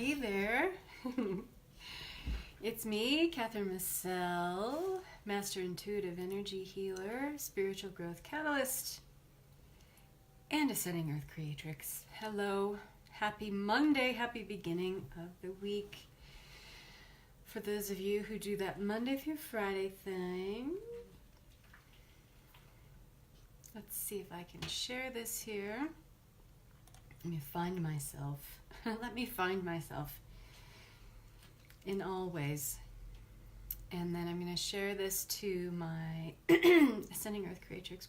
Hey there. It's me, Catherine Massell, Master Intuitive Energy Healer, Spiritual Growth Catalyst, and Ascending Earth Creatrix. Hello. Happy Monday. Happy beginning of the week. For those of you who do that Monday through Friday thing, let's see if I can share this here. Let me find myself. Let me find myself in all ways. And then I'm going to share this to my Ascending Earth Creatrix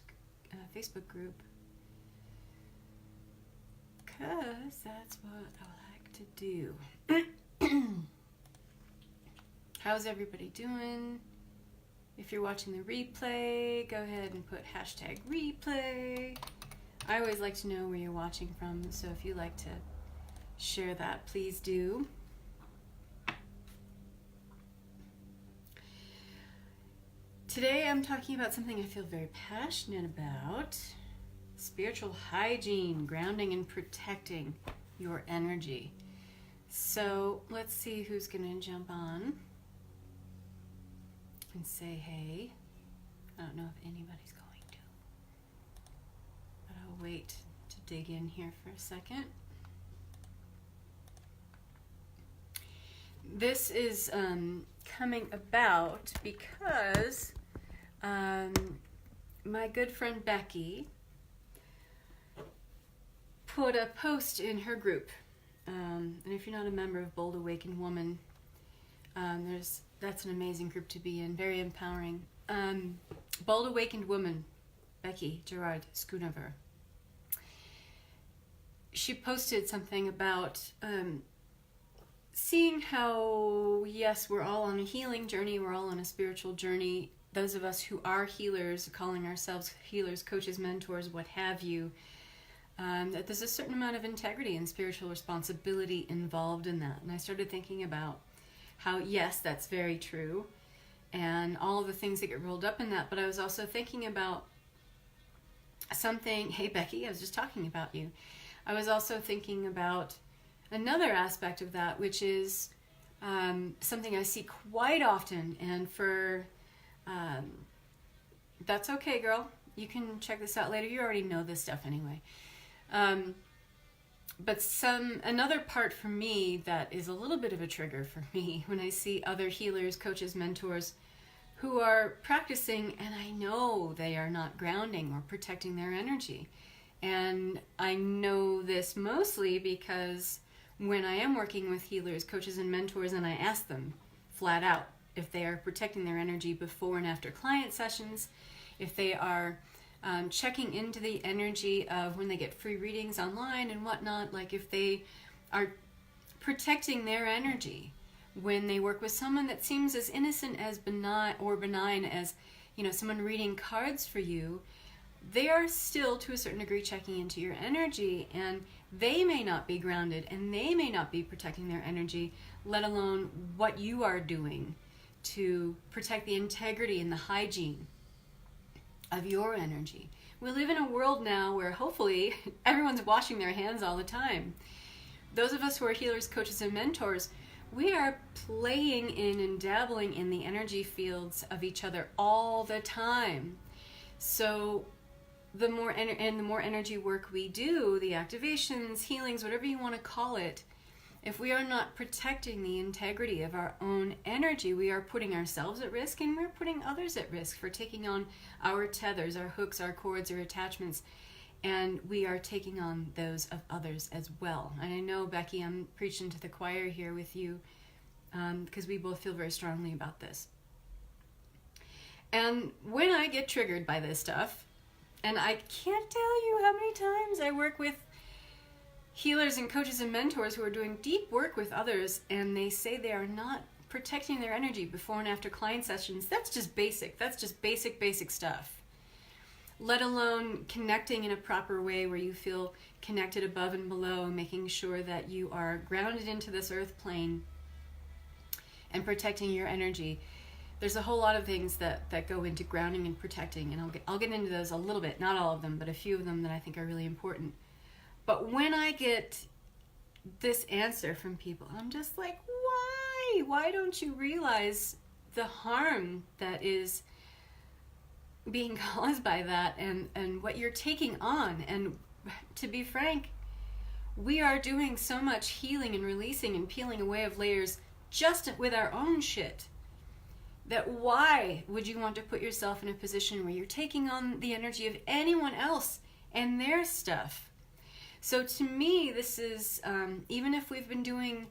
Facebook group, because that's what I like to do. How's everybody doing? If you're watching the replay, go ahead and put hashtag replay. I always like to know where you're watching from, so if you like to share that, please do. Today I'm talking about something I feel very passionate about: spiritual hygiene, grounding and protecting your energy. So let's see who's going to jump on and say hey. I don't know if anybody's going to, but I'll wait to dig in here for a second. This is coming about because my good friend Becky put a post in her group. And if you're not a member of Bold Awakened Woman, that's an amazing group to be in, very empowering. Bold Awakened Woman, Becky Gerard Schoonover. She posted something about seeing how, yes, we're all on a healing journey, we're all on a spiritual journey. Those of us who are healers, calling ourselves healers, coaches, mentors, what have you, that there's a certain amount of integrity and spiritual responsibility involved in that. And I started thinking about how, yes, that's very true, and all of the things that get rolled up in that. But I was also thinking about something, hey Becky, I was just talking about you. I was also thinking about another aspect of that, which is something I see quite often, and for that's okay, girl. You can check this out later. You already know this stuff anyway. But another part for me that is a little bit of a trigger for me when I see other healers, coaches, mentors who are practicing, and I know they are not grounding or protecting their energy. And I know this mostly because when I am working with healers, coaches, and mentors, and I ask them flat out if they are protecting their energy before and after client sessions, if they are checking into the energy of when they get free readings online and whatnot, like if they are protecting their energy when they work with someone that seems as innocent as benign as, someone reading cards for you, they are still to a certain degree checking into your energy, and they may not be grounded and they may not be protecting their energy, let alone what you are doing to protect the integrity and the hygiene of your energy. We live in a world now where hopefully everyone's washing their hands all the time. Those of us who are healers, coaches, and mentors, we are playing in and dabbling in the energy fields of each other all the time. So the more energy work we do, the activations, healings, whatever you want to call it, if we are not protecting the integrity of our own energy, we are putting ourselves at risk, and we're putting others at risk for taking on our tethers, our hooks, our cords, our attachments, and we are taking on those of others as well. And I know, Becky, I'm preaching to the choir here with you, because we both feel very strongly about this. And when I get triggered by this stuff, and I can't tell you how many times I work with healers and coaches and mentors who are doing deep work with others, and they say they are not protecting their energy before and after client sessions. That's just basic. That's just basic stuff. Let alone connecting in a proper way where you feel connected above and below, and making sure that you are grounded into this earth plane and protecting your energy. There's a whole lot of things that go into grounding and protecting, and I'll get into those a little bit, not all of them, but a few of them that I think are really important. But when I get this answer from people. I'm just like, why? Why don't you realize the harm that is being caused by that, and what you're taking on? And to be frank, we are doing so much healing and releasing and peeling away of layers just with our own shit, that why would you want to put yourself in a position where you're taking on the energy of anyone else and their stuff? So to me, this is, even if we've been doing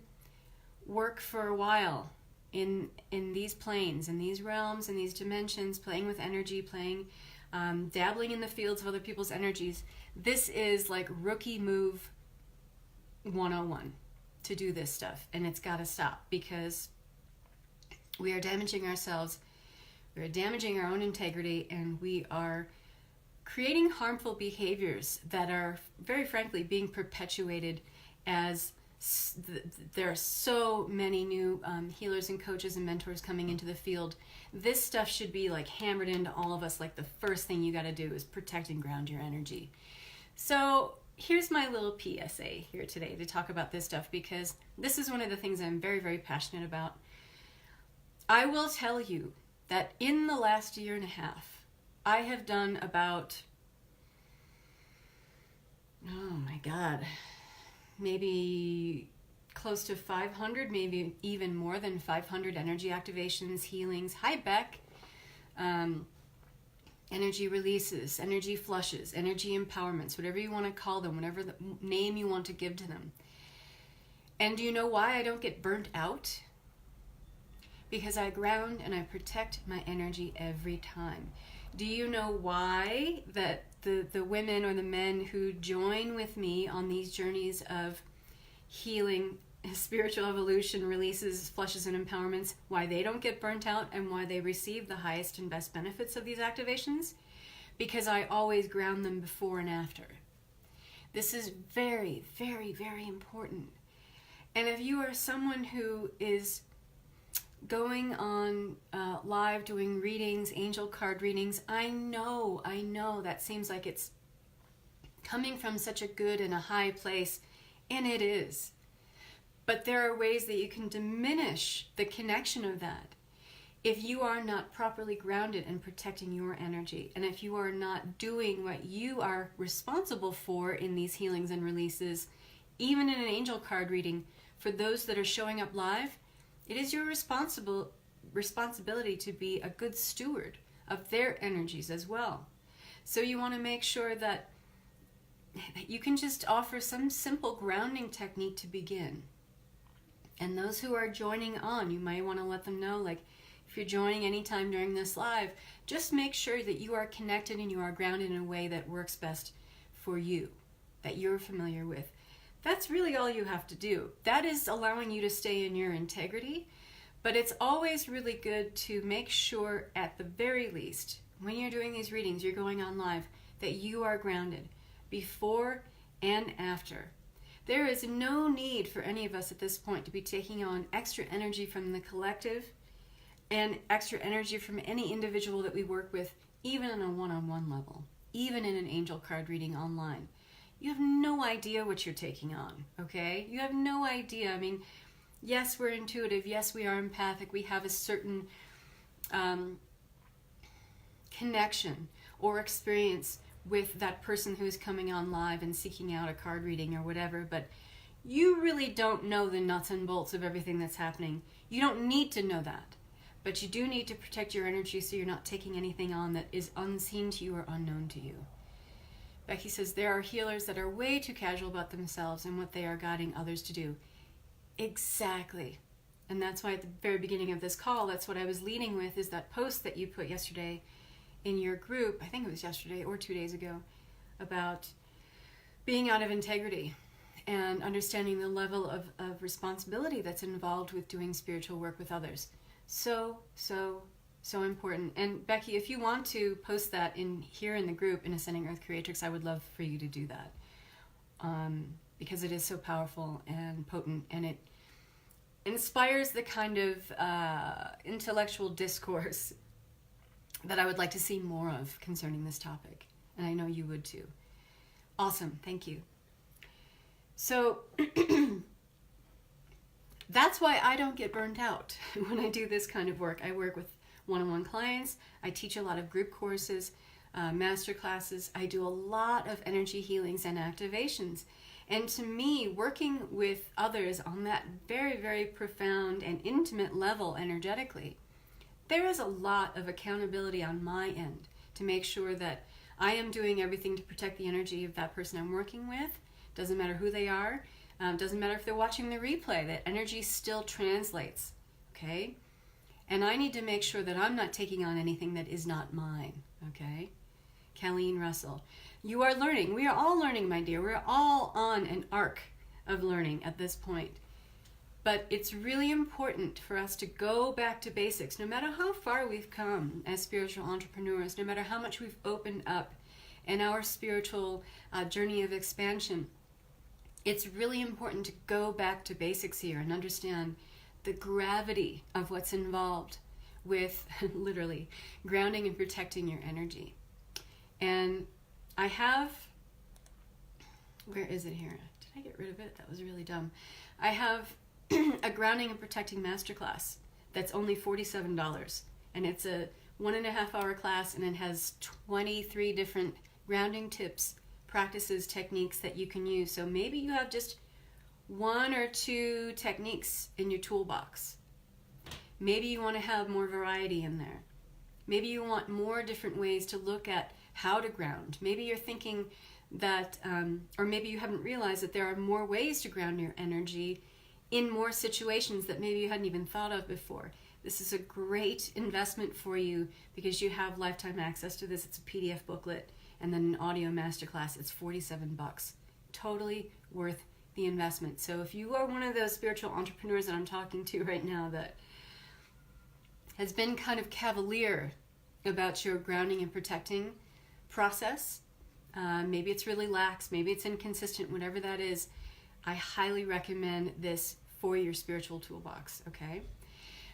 work for a while in these planes, in these realms, in these dimensions, playing with energy, dabbling in the fields of other people's energies, this is like rookie move 101 to do this stuff. And it's got to stop, because we are damaging ourselves, we are damaging our own integrity, and we are creating harmful behaviors that are, very frankly, being perpetuated as there are so many new healers and coaches and mentors coming into the field. This stuff should be like hammered into all of us, like the first thing you got to do is protect and ground your energy. So here's my little PSA here today to talk about this stuff, because this is one of the things I'm very, very passionate about. I will tell you that in the last year and a half, I have done about, oh my God, maybe close to 500, maybe even more than 500 energy activations, healings. Hi, Beck. Energy releases, energy flushes, energy empowerments, whatever you want to call them, whatever the name you want to give to them. And do you know why I don't get burnt out? Because I ground and I protect my energy every time. Do you know why that the women or the men who join with me on these journeys of healing, spiritual evolution, releases, flushes, and empowerments, why they don't get burnt out and why they receive the highest and best benefits of these activations? Because I always ground them before and after. This is very, very, very important. And if you are someone who is going on live, doing readings, angel card readings, I know that seems like it's coming from such a good and a high place, and it is. But there are ways that you can diminish the connection of that if you are not properly grounded and protecting your energy, and if you are not doing what you are responsible for in these healings and releases. Even in an angel card reading, for those that are showing up live, it is your responsibility to be a good steward of their energies as well. So you want to make sure that you can just offer some simple grounding technique to begin. And those who are joining on, you might want to let them know, like, if you're joining anytime during this live, just make sure that you are connected and you are grounded in a way that works best for you, that you're familiar with. That's really all you have to do. That is allowing you to stay in your integrity, but it's always really good to make sure, at the very least, when you're doing these readings, you're going on live, that you are grounded before and after. There is no need for any of us at this point to be taking on extra energy from the collective and extra energy from any individual that we work with, even on a one-on-one level, even in an angel card reading online. You have no idea what you're taking on, okay? You have no idea. I mean, yes, we're intuitive. Yes, we are empathic. We have a certain connection or experience with that person who is coming on live and seeking out a card reading or whatever, but you really don't know the nuts and bolts of everything that's happening. You don't need to know that, but you do need to protect your energy so you're not taking anything on that is unseen to you or unknown to you. Becky says, there are healers that are way too casual about themselves and what they are guiding others to do. Exactly. And that's why at the very beginning of this call, that's what I was leading with, is that post that you put yesterday in your group, I think it was yesterday or 2 days ago, about being out of integrity and understanding the level of responsibility that's involved with doing spiritual work with others. So important. And Becky, if you want to post that here in the group in Ascending Earth Creatrix, I would love for you to do that, because it is so powerful and potent, and it inspires the kind of intellectual discourse that I would like to see more of concerning this topic. And I know you would too. Awesome. Thank you. So that's why I don't get burned out when I do this kind of work. I work with one-on-one clients. I teach a lot of group courses, master classes. I do a lot of energy healings and activations. And to me, working with others on that very, very profound and intimate level energetically, there is a lot of accountability on my end to make sure that I am doing everything to protect the energy of that person I'm working with. Doesn't matter who they are. Doesn't matter if they're watching the replay. That energy still translates. Okay? And I need to make sure that I'm not taking on anything that is not mine. Okay? Colleen Russell. You are learning. We are all learning, my dear. We're all on an arc of learning at this point. But it's really important for us to go back to basics. No matter how far we've come as spiritual entrepreneurs, no matter how much we've opened up in our spiritual journey of expansion, it's really important to go back to basics here and understand the gravity of what's involved with literally grounding and protecting your energy. And I have, where is it here? Did I get rid of it? That was really dumb. I have a grounding and protecting masterclass that's only $47. And it's a 1.5 hour class, and it has 23 different grounding tips, practices, techniques that you can use. So maybe you have just 1 or 2 techniques in your toolbox. Maybe you want to have more variety in there. Maybe you want more different ways to look at how to ground. Maybe you're thinking that, or maybe you haven't realized that there are more ways to ground your energy in more situations that maybe you hadn't even thought of before. This is a great investment for you because you have lifetime access to this. It's a PDF booklet and then an audio masterclass. It's $47. Totally worth the investment. So if you are one of those spiritual entrepreneurs that I'm talking to right now that has been kind of cavalier about your grounding and protecting process, maybe it's really lax, maybe it's inconsistent, whatever that is, I highly recommend this for your spiritual toolbox, okay?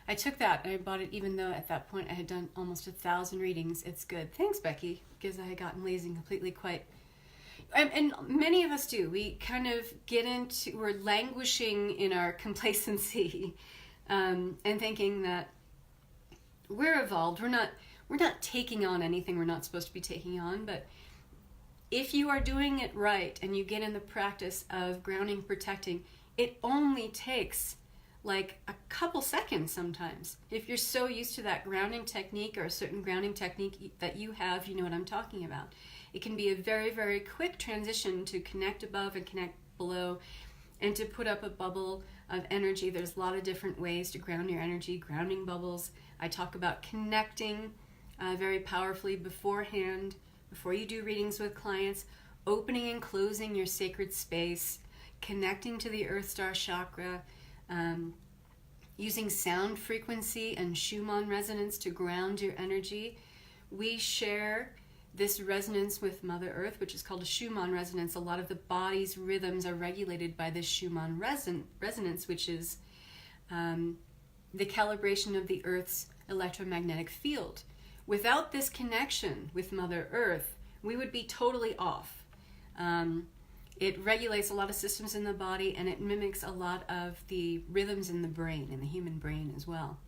I took that and I bought it even though at that point I had done almost 1,000 readings. It's good. Thanks, Becky, because I had gotten lazy and completely quite... And many of us do. We kind of get into... We're languishing in our complacency and thinking that we're evolved. We're not taking on anything we're not supposed to be taking on, but if you are doing it right and you get in the practice of grounding, protecting, it only takes like a couple seconds sometimes. If you're so used to that grounding technique or a certain grounding technique that you have, you know what I'm talking about. It can be a very, very quick transition to connect above and connect below and to put up a bubble of energy. There's a lot of different ways to ground your energy, grounding bubbles. I talk about connecting very powerfully beforehand, before you do readings with clients, opening and closing your sacred space, connecting to the Earth Star chakra, using sound frequency and Schumann resonance to ground your energy. We share this resonance with Mother Earth, which is called a Schumann resonance. A lot of the body's rhythms are regulated by this Schumann resonance, which is the calibration of the Earth's electromagnetic field. Without this connection with Mother Earth, we would be totally off. It regulates a lot of systems in the body, and it mimics a lot of the rhythms in the brain, in the human brain as well.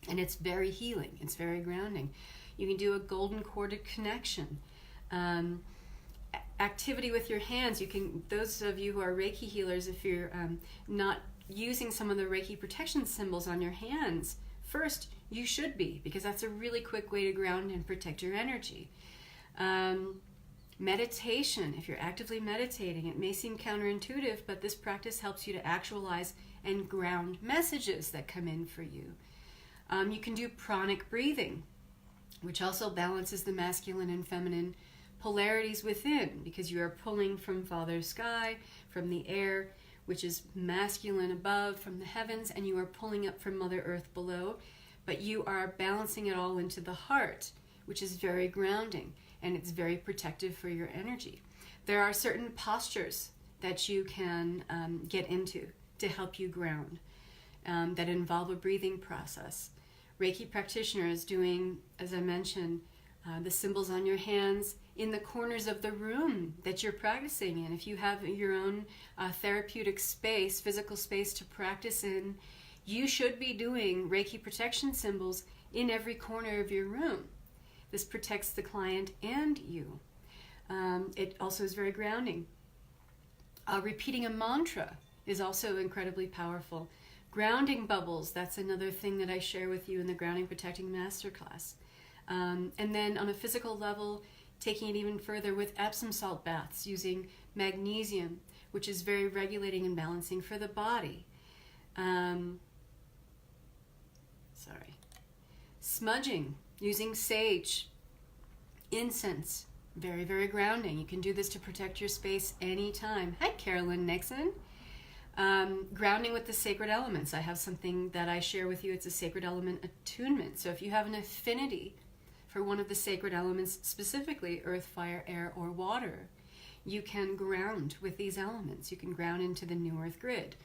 And it's very healing. It's very grounding. You can do a golden corded connection. Activity with your hands. You can. Those of you who are Reiki healers, if you're not using some of the Reiki protection symbols on your hands, first, you should be, because that's a really quick way to ground and protect your energy. Meditation, if you're actively meditating, it may seem counterintuitive, but this practice helps you to actualize and ground messages that come in for you. You can do pranic breathing, which also balances the masculine and feminine polarities within, because you are pulling from Father Sky, from the air, which is masculine above, from the heavens, and you are pulling up from Mother Earth below, but you are balancing it all into the heart, which is very grounding, and it's very protective for your energy. There are certain postures that you can get into to help you ground that involve a breathing process. Reiki practitioners doing, as I mentioned, the symbols on your hands in the corners of the room that you're practicing in. If you have your own therapeutic space, physical space to practice in, you should be doing Reiki protection symbols in every corner of your room. This protects the client and you. It also is very grounding. Repeating a mantra is also incredibly powerful. Grounding bubbles, that's another thing that I share with you in the Grounding Protecting Masterclass. And then on a physical level, taking it even further with Epsom salt baths using magnesium, which is very regulating and balancing for the body. Smudging using sage, incense, very, very grounding. You can do this to protect your space anytime. Hi, Carolyn Nixon. Grounding with the sacred elements. I have something that I share with you. It's a sacred element attunement. So if you have an affinity for one of the sacred elements, specifically earth, fire, air, or water, you can ground with these elements. You can ground into the new earth grid.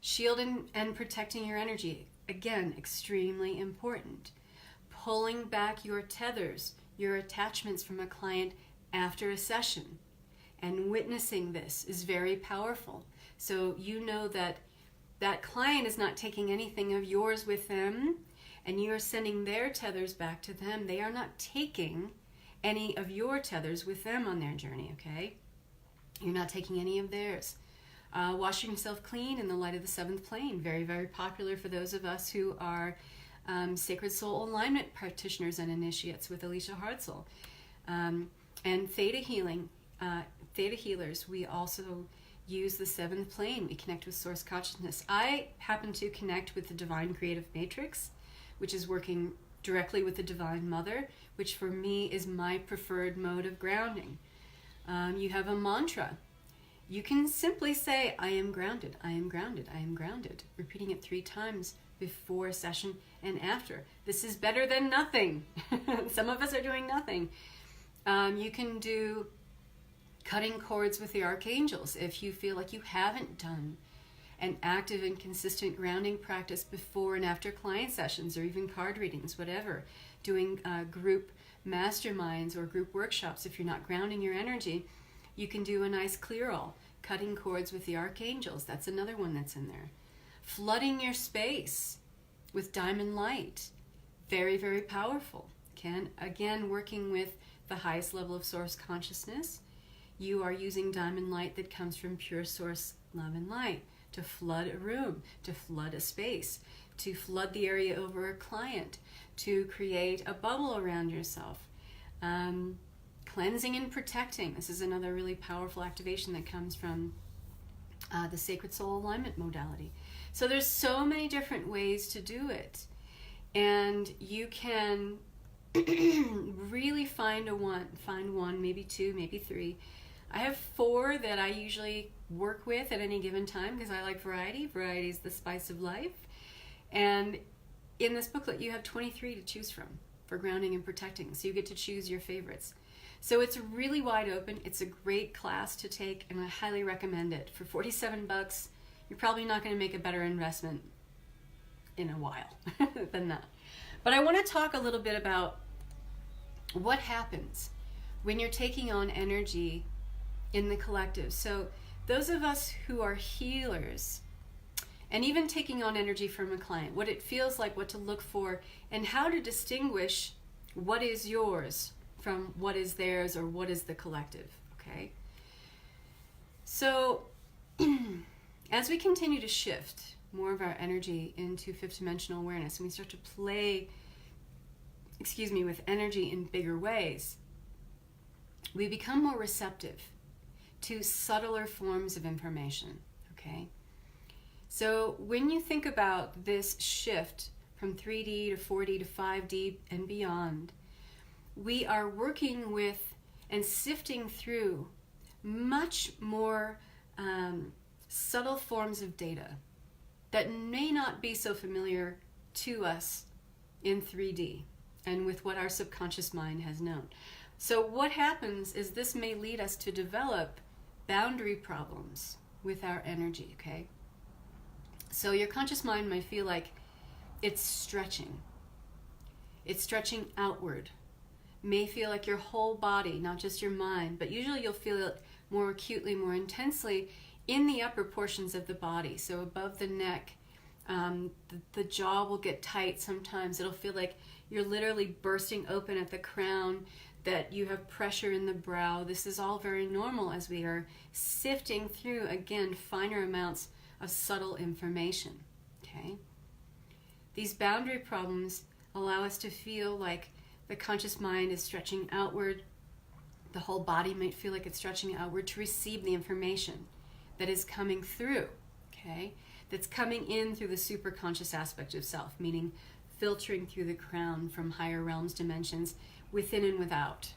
Shielding and protecting your energy. Again, extremely important. Pulling back your tethers, your attachments from a client after a session. And witnessing this is very powerful. So you know that that client is not taking anything of yours with them, and you are sending their tethers back to them. They are not taking any of your tethers with them on their journey, okay? You're not taking any of theirs. Washing yourself clean in the light of the seventh plane. Very, very popular for those of us who are Sacred Soul Alignment practitioners and initiates with Alicia Hartzell. And theta healing. Theta healers, we also use the seventh plane. We connect with source consciousness. I happen to connect with the divine creative matrix, which is working directly with the divine mother, which for me is my preferred mode of grounding. You have a mantra. You can simply say, I am grounded, I am grounded, I am grounded, repeating it 3 times before a session and after. This is better than nothing. Some of us are doing nothing. You can do cutting cords with the archangels if you feel like you haven't done an active and consistent grounding practice before and after client sessions, or even card readings, whatever. Doing group masterminds or group workshops. If you're not grounding your energy, you can do a nice clear-all, cutting cords with the archangels. That's another one that's in there. Flooding your space with diamond light. Very, very powerful. Again, working with the highest level of source consciousness. You are using diamond light that comes from pure source love and light to flood a room, to flood a space, to flood the area over a client, to create a bubble around yourself. Cleansing and protecting. This is another really powerful activation that comes from the Sacred Soul Alignment modality. So there's so many different ways to do it. And you can really find one, maybe 2, maybe 3. I have 4 that I usually work with at any given time because I like variety. Variety is the spice of life. And in this booklet, you have 23 to choose from for grounding and protecting. So you get to choose your favorites. So it's really wide open. It's a great class to take, and I highly recommend it. For $47, you're probably not going to make a better investment in a while than that. But I want to talk a little bit about what happens when you're taking on energy in the collective. So those of us who are healers, and even taking on energy from a client, what it feels like, what to look for, and how to distinguish what is yours from what is theirs or what is the collective, okay? So as we continue to shift more of our energy into 5th dimensional awareness, and we start to play, with energy in bigger ways, we become more receptive to subtler forms of information, okay? So when you think about this shift from 3D to 4D to 5D and beyond, we are working with and sifting through much more subtle forms of data that may not be so familiar to us in 3D and with what our subconscious mind has known. So what happens is this may lead us to develop boundary problems with our energy, okay? So your conscious mind might feel like it's stretching. It's stretching outward. may feel like your whole body, not just your mind, but usually you'll feel it more acutely, more intensely in the upper portions of the body. So above the neck, the jaw will get tight sometimes. It'll feel like you're literally bursting open at the crown, that you have pressure in the brow. This is all very normal as we are sifting through, again, finer amounts of subtle information. Okay? These boundary problems allow us to feel like the conscious mind is stretching outward. The whole body might feel like it's stretching outward to receive the information that is coming through, okay? That's coming in through the superconscious aspect of self, meaning filtering through the crown from higher realms, dimensions, within and without,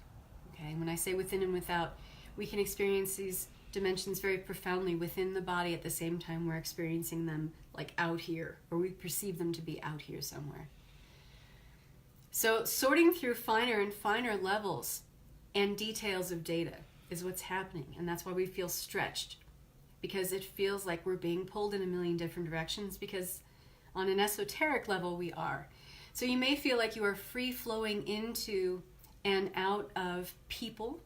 okay? When I say within and without, we can experience these dimensions very profoundly within the body at the same time we're experiencing them like out here, or we perceive them to be out here somewhere. So sorting through finer and finer levels and details of data is what's happening, and that's why we feel stretched, because it feels like we're being pulled in a million different directions, because on an esoteric level we are. So you may feel like you are free-flowing into and out of people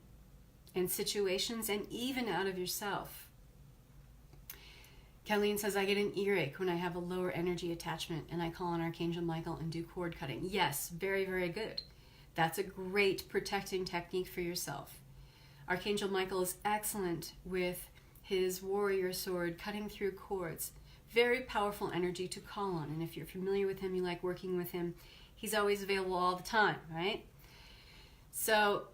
and situations, and even out of yourself. Colleen says, I get an earache when I have a lower energy attachment and I call on Archangel Michael and do cord cutting. Yes, very, very good. That's a great protecting technique for yourself. Archangel Michael is excellent with his warrior sword cutting through cords. Very powerful energy to call on. And if you're familiar with him, you like working with him, he's always available all the time, right? So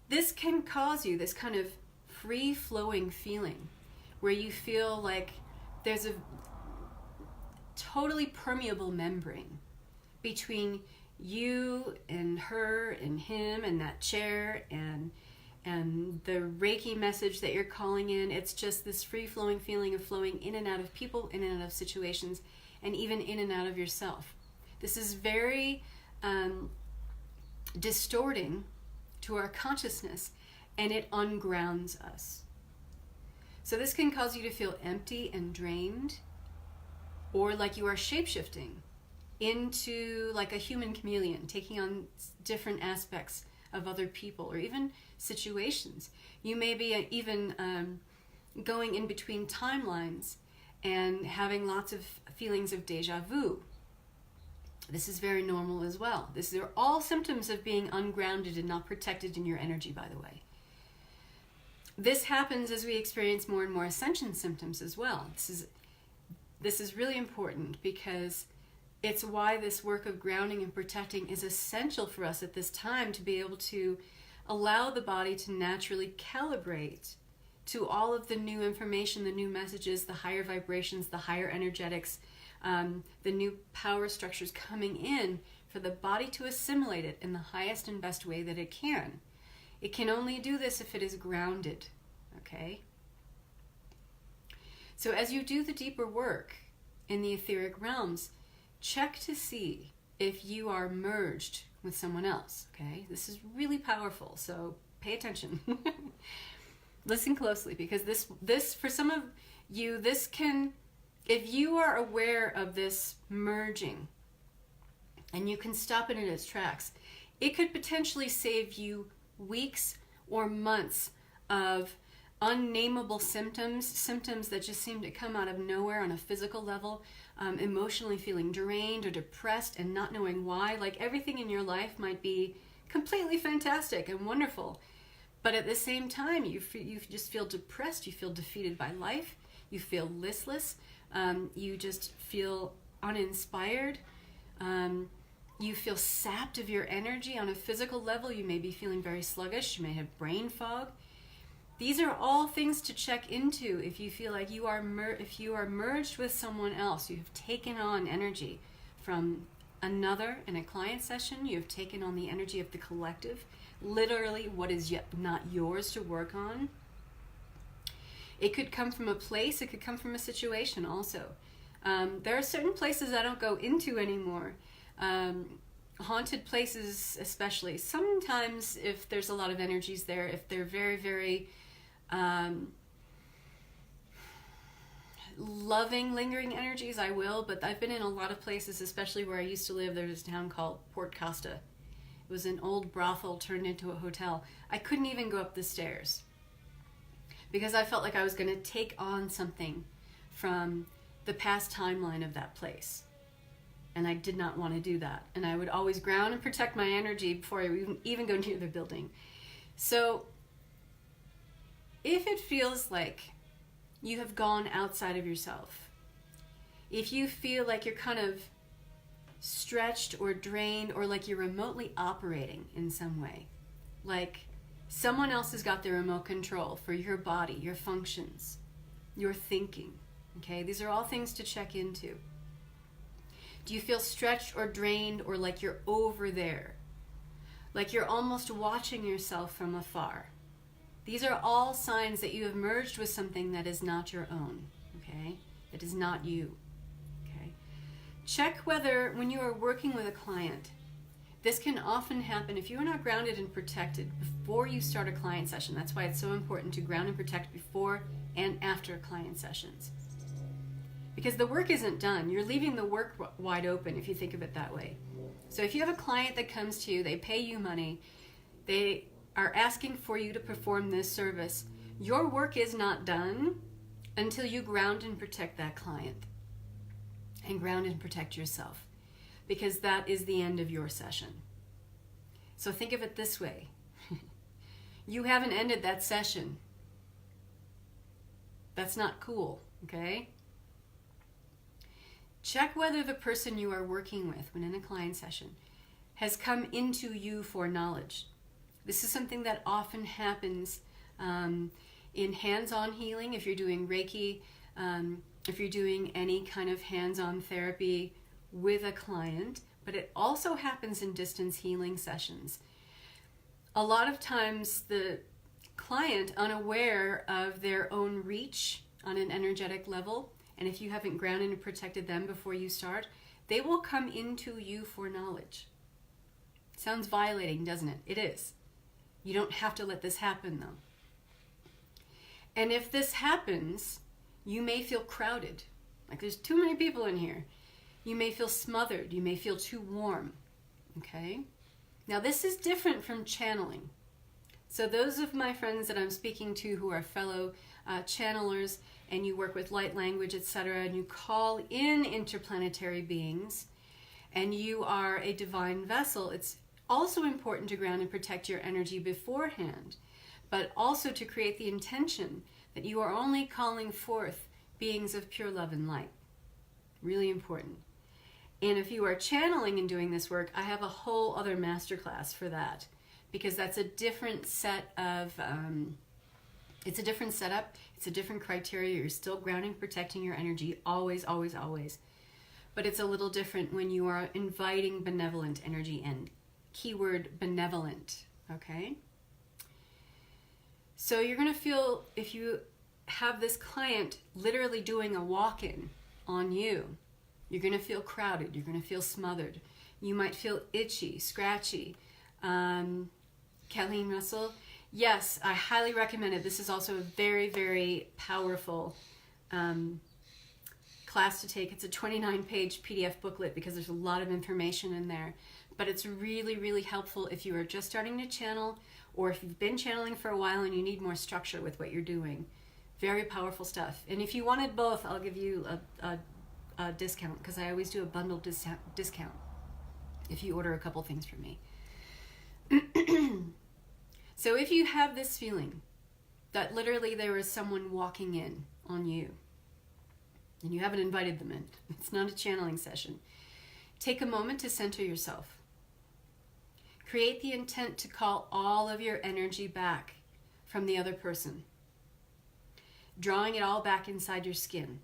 this can cause you this kind of free-flowing feeling where you feel like there's a totally permeable membrane between you and her and him and that chair and the Reiki message that you're calling in. It's just this free-flowing feeling of flowing in and out of people, in and out of situations, and even in and out of yourself. This is very distorting to our consciousness, and it ungrounds us. So this can cause you to feel empty and drained, or like you are shapeshifting into like a human chameleon, taking on different aspects of other people or even situations. You may be even going in between timelines and having lots of feelings of deja vu. This is very normal as well. These are all symptoms of being ungrounded and not protected in your energy, by the way. This happens as we experience more and more ascension symptoms as well. This is really important, because it's why this work of grounding and protecting is essential for us at this time, to be able to allow the body to naturally calibrate to all of the new information, the new messages, the higher vibrations, the higher energetics, the new power structures coming in, for the body to assimilate it in the highest and best way that it can. It can only do this if it is grounded, okay? So as you do the deeper work in the etheric realms, check to see if you are merged with someone else, okay? This is really powerful, so pay attention. Listen closely, because this for some of you, this can, if you are aware of this merging and you can stop it in its tracks, it could potentially save you weeks or months of unnameable symptoms that just seem to come out of nowhere on a physical level, emotionally feeling drained or depressed and not knowing why. Like everything in your life might be completely fantastic and wonderful, but at the same time you just feel depressed, you feel defeated by life, you feel listless, you just feel uninspired, you feel sapped of your energy on a physical level. You may be feeling very sluggish, you may have brain fog. These are all things to check into if you feel like you are if you are merged with someone else. You have taken on energy from another in a client session. You have taken on the energy of the collective, literally what is yet not yours to work on. It could come from a place, it could come from a situation also. There are certain places I don't go into anymore. Haunted places especially. Sometimes if there's a lot of energies there, if they're very, very loving, lingering energies, I will. But I've been in a lot of places, especially where I used to live. There's a town called Port Costa, It was an old brothel turned into a hotel. I couldn't even go up the stairs because I felt like I was going to take on something from the past timeline of that place. And I did not want to do that. And I would always ground and protect my energy before I even go near the building. So if it feels like you have gone outside of yourself, if you feel like you're kind of stretched or drained, or like you're remotely operating in some way, like someone else has got the remote control for your body, your functions, your thinking, okay? These are all things to check into. Do you feel stretched or drained, or like you're over there? Like you're almost watching yourself from afar? These are all signs that you have merged with something that is not your own, okay? That is not you, okay? Check whether, when you are working with a client, this can often happen if you are not grounded and protected before you start a client session. That's why it's so important to ground and protect before and after client sessions. Because the work isn't done. You're leaving the work wide open if you think of it that way. So if you have a client that comes to you, they pay you money, they are asking for you to perform this service, your work is not done until you ground and protect that client. And ground and protect yourself. Because that is the end of your session. So think of it this way. You haven't ended that session. That's not cool, okay? Check whether the person you are working with when in a client session has come into you for knowledge. This is something that often happens in hands-on healing, if you're doing Reiki, if you're doing any kind of hands-on therapy with a client, but it also happens in distance healing sessions. A lot of times the client, unaware of their own reach on an energetic level, and if you haven't grounded and protected them before you start, they will come into you for knowledge. Sounds violating, doesn't it? It is. You don't have to let this happen, though. And if this happens, you may feel crowded. Like there's too many people in here. You may feel smothered. You may feel too warm. Okay? Now, this is different from channeling. So those of my friends that I'm speaking to who are fellow channelers, and you work with light language, etc., and you call in interplanetary beings, and you are a divine vessel, it's also important to ground and protect your energy beforehand, but also to create the intention that you are only calling forth beings of pure love and light. Really important. And if you are channeling and doing this work, I have a whole other masterclass for that, because that's a different set of it's a different setup, it's a different criteria. You're still grounding, protecting your energy, always, always, always. But it's a little different when you are inviting benevolent energy in. Keyword benevolent, okay? So you're going to feel, if you have this client literally doing a walk-in on you, you're going to feel crowded, you're going to feel smothered. You might feel itchy, scratchy. Colleen Russell, yes, I highly recommend it. This is also a very, very powerful class to take. It's a 29-page PDF booklet because there's a lot of information in there. But it's really, really helpful if you are just starting to channel, or if you've been channeling for a while and you need more structure with what you're doing. Very powerful stuff. And if you wanted both, I'll give you a discount, because I always do a bundle discount if you order a couple things from me. So if you have this feeling that literally there is someone walking in on you, and you haven't invited them in, it's not a channeling session, take a moment to center yourself. Create the intent to call all of your energy back from the other person, drawing it all back inside your skin.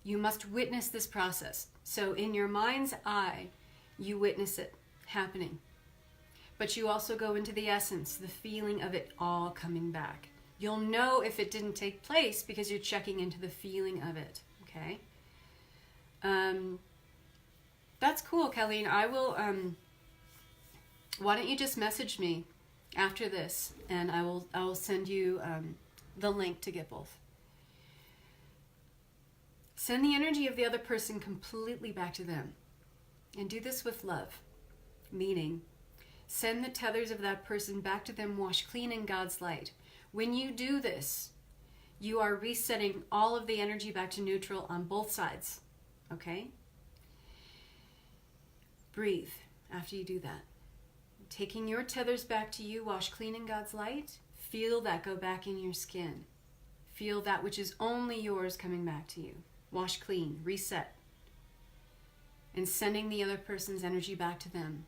You must witness this process. So in your mind's eye, you witness it happening. But you also go into the essence, the feeling of it all coming back. You'll know if it didn't take place because you're checking into the feeling of it, okay? That's cool, Colleen. I will, why don't you just message me after this, and I will send you the link to get both. Send the energy of the other person completely back to them. And do this with love, meaning Send the tethers of that person back to them, washed clean in God's light. When you do this, you are resetting all of the energy back to neutral on both sides. Okay? Breathe after you do that. Taking your tethers back to you, washed clean in God's light. Feel that go back in your skin. Feel that which is only yours coming back to you. Wash clean, reset. And sending the other person's energy back to them.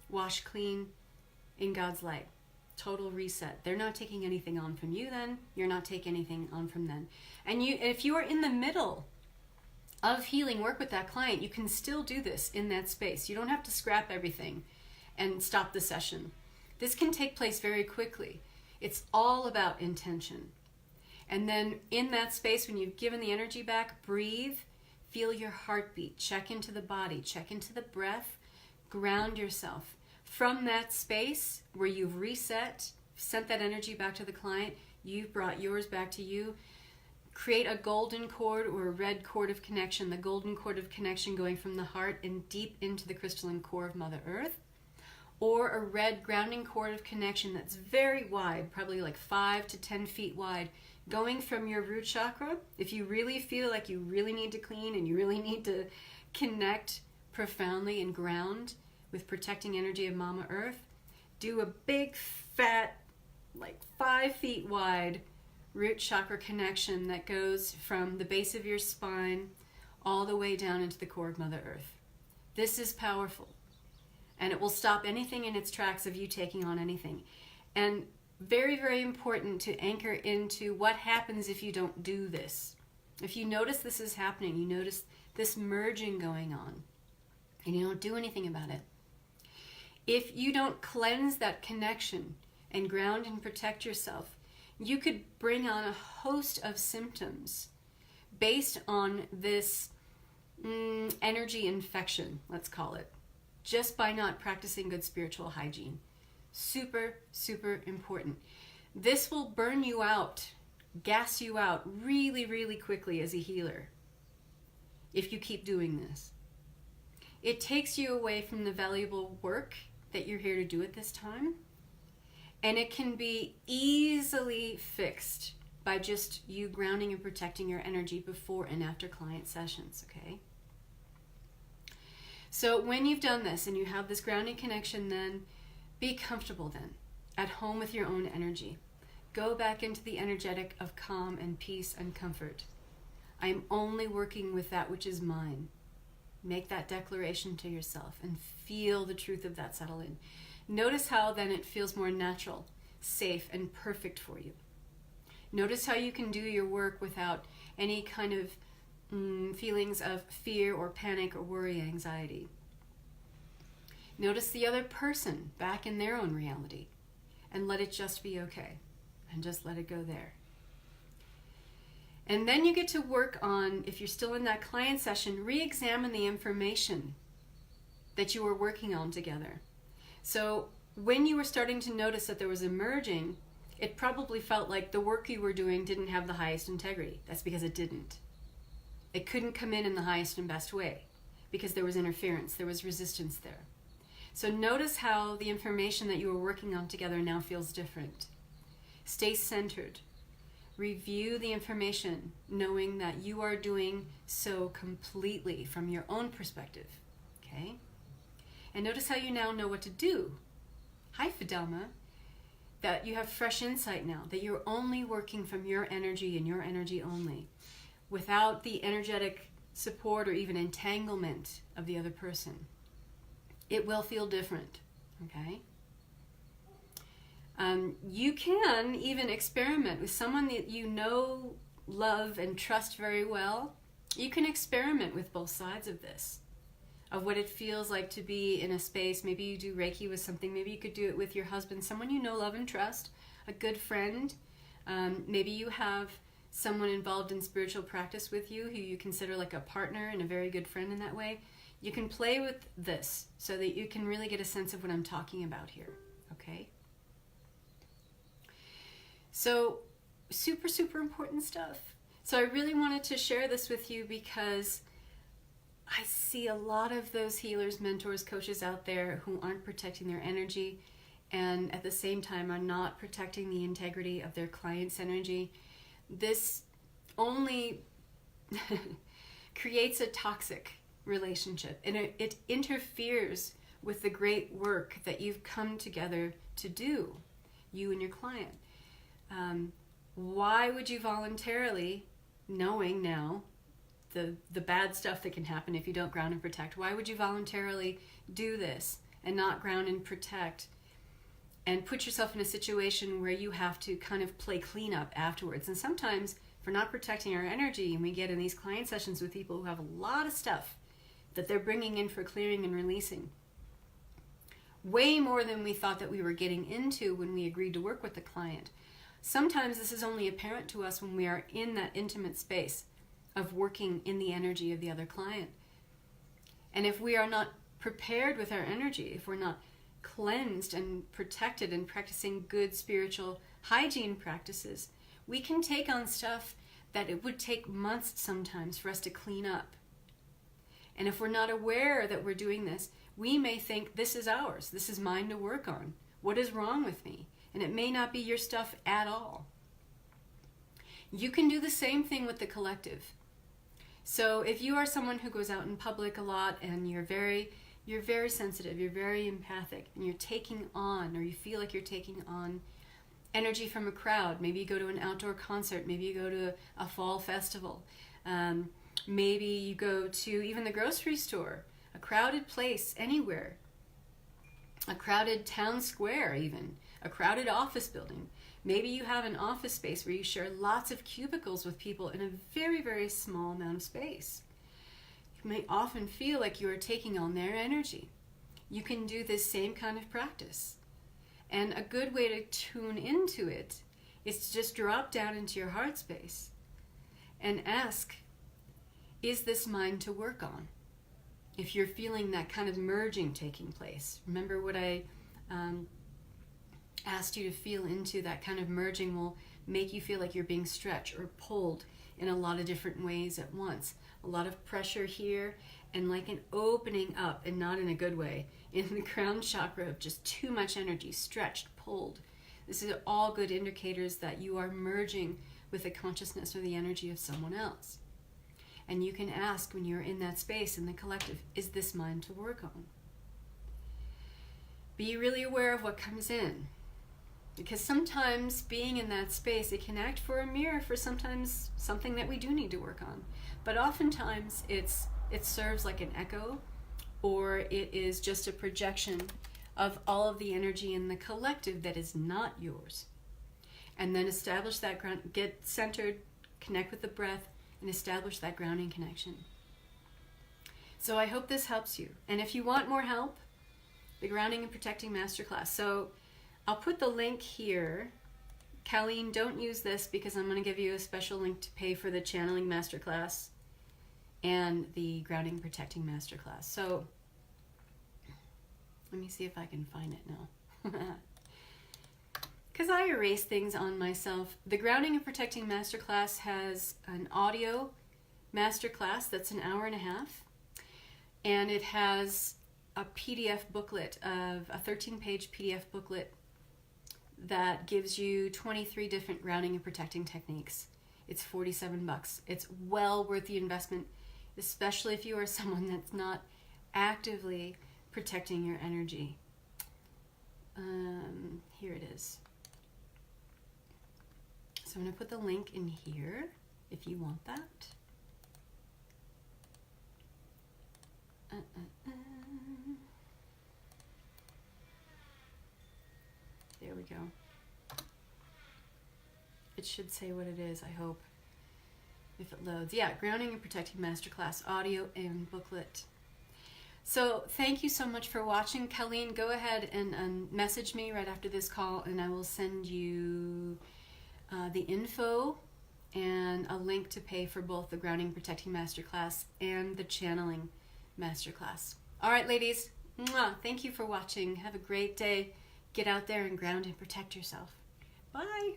Wash clean in God's light. Total reset. They're not taking anything on from you then. You're not taking anything on from them. And if you are in the middle of healing work with that client, you can still do this in that space. You don't have to scrap everything and stop the session. This can take place very quickly. It's all about intention. And then in that space, when you've given the energy back, breathe, feel your heartbeat, check into the body, check into the breath, ground yourself. From that space where you've reset, sent that energy back to the client, you've brought yours back to you. Create a golden cord or a red cord of connection, the golden cord of connection going from the heart and deep into the crystalline core of Mother Earth. Or a red grounding cord of connection that's very wide, probably like 5 to 10 feet wide, going from your root chakra. If you really feel like you really need to clean and you really need to connect profoundly and ground with protecting energy of Mama Earth, do a big, fat, like 5 feet wide root chakra connection that goes from the base of your spine all the way down into the core of Mother Earth. This is powerful. And it will stop anything in its tracks of you taking on anything. And very, very important to anchor into what happens if you don't do this. If you notice this is happening, you notice this merging going on, and you don't do anything about it. If you don't cleanse that connection and ground and protect yourself, you could bring on a host of symptoms based on this energy infection, let's call it, just by not practicing good spiritual hygiene. Super, super important. This will burn you out, gas you out really, really quickly as a healer if you keep doing this. It takes you away from the valuable work that you're here to do at this time, and it can be easily fixed by just you grounding and protecting your energy before and after client sessions, okay? So when you've done this and you have this grounding connection, then be comfortable then, at home with your own energy. Go back into the energetic of calm and peace and comfort. I am only working with that which is mine. Make that declaration to yourself and feel the truth of that settle in. Notice how then it feels more natural, safe, and perfect for you. Notice how you can do your work without any kind of feelings of fear or panic or worry, anxiety. Notice the other person back in their own reality and let it just be okay and just let it go there. And then you get to work on, if you're still in that client session, re-examine the information that you were working on together. So when you were starting to notice that there was a merging, it probably felt like the work you were doing didn't have the highest integrity. That's because it didn't. It couldn't come in the highest and best way because there was interference, there was resistance there. So notice how the information that you were working on together now feels different. Stay centered. Review the information, knowing that you are doing so completely from your own perspective, okay? And notice how you now know what to do. Hi, Fidelma. That you have fresh insight now, that you're only working from your energy and your energy only, without the energetic support or even entanglement of the other person. It will feel different, okay? You can even experiment with someone that you know, love, and trust very well. You can experiment with both sides of this, of what it feels like to be in a space. Maybe you do Reiki with something. Maybe you could do it with your husband, someone you know, love, and trust, a good friend. Maybe you have someone involved in spiritual practice with you who you consider like a partner and a very good friend in that way. You can play with this so that you can really get a sense of what I'm talking about here, okay? So super, super important stuff. So I really wanted to share this with you because I see a lot of those healers, mentors, coaches out there who aren't protecting their energy, and at the same time are not protecting the integrity of their client's energy. This only creates a toxic relationship, and it interferes with the great work that you've come together to do, you and your client. Why would you voluntarily, knowing now the bad stuff that can happen if you don't ground and protect, why would you voluntarily do this and not ground and protect and put yourself in a situation where you have to kind of play cleanup afterwards? And sometimes, for not protecting our energy, and we get in these client sessions with people who have a lot of stuff that they're bringing in for clearing and releasing, way more than we thought that we were getting into when we agreed to work with the client. Sometimes this is only apparent to us when we are in that intimate space of working in the energy of the other client. And if we are not prepared with our energy, if we're not cleansed and protected and practicing good spiritual hygiene practices, we can take on stuff that it would take months sometimes for us to clean up. And if we're not aware that we're doing this, we may think this is ours, this is mine to work on. What is wrong with me? And it may not be your stuff at all. You can do the same thing with the collective. So if you are someone who goes out in public a lot and you're very sensitive, you're very empathic, and you're taking on, or you feel like you're taking on energy from a crowd, maybe you go to an outdoor concert, maybe you go to a fall festival, maybe you go to even the grocery store, a crowded place anywhere, a crowded town square even, a crowded office building. Maybe you have an office space where you share lots of cubicles with people in a very, very small amount of space. You may often feel like you are taking on their energy. You can do this same kind of practice. And a good way to tune into it is to just drop down into your heart space and ask, is this mine to work on? If you're feeling that kind of merging taking place, remember what I asked you to feel into. That kind of merging will make you feel like you're being stretched or pulled in a lot of different ways at once. A lot of pressure here, and like an opening up, and not in a good way, in the crown chakra of just too much energy, stretched, pulled. This is all good indicators that you are merging with the consciousness or the energy of someone else. And you can ask when you're in that space in the collective, is this mine to work on? Be really aware of what comes in. Because sometimes being in that space, it can act for a mirror for sometimes something that we do need to work on. But oftentimes it serves like an echo, or it is just a projection of all of the energy in the collective that is not yours. And then establish that ground, get centered, connect with the breath, and establish that grounding connection. So I hope this helps you. And if you want more help, the Grounding and Protecting Masterclass. So I'll put the link here. Colleen, don't use this because I'm going to give you a special link to pay for the Channeling Masterclass and the Grounding and Protecting Masterclass. So let me see if I can find it now. Because I erase things on myself. The Grounding and Protecting Masterclass has an audio masterclass that's an hour and a half. And it has a PDF booklet, of a 13-page PDF booklet that gives you 23 different grounding and protecting techniques. It's $47. It's well worth the investment, especially if you are someone that's not actively protecting your energy. Here it is. So I'm going to put the link in here if you want that. There we go. It should say what it is, I hope, if it loads. Yeah, Grounding and Protecting Masterclass, audio and booklet. So thank you so much for watching. Colleen, go ahead and message me right after this call, and I will send you the info and a link to pay for both the Grounding and Protecting Masterclass and the Channeling Masterclass. All right, ladies, mwah, thank you for watching. Have a great day. Get out there and ground and protect yourself. Bye.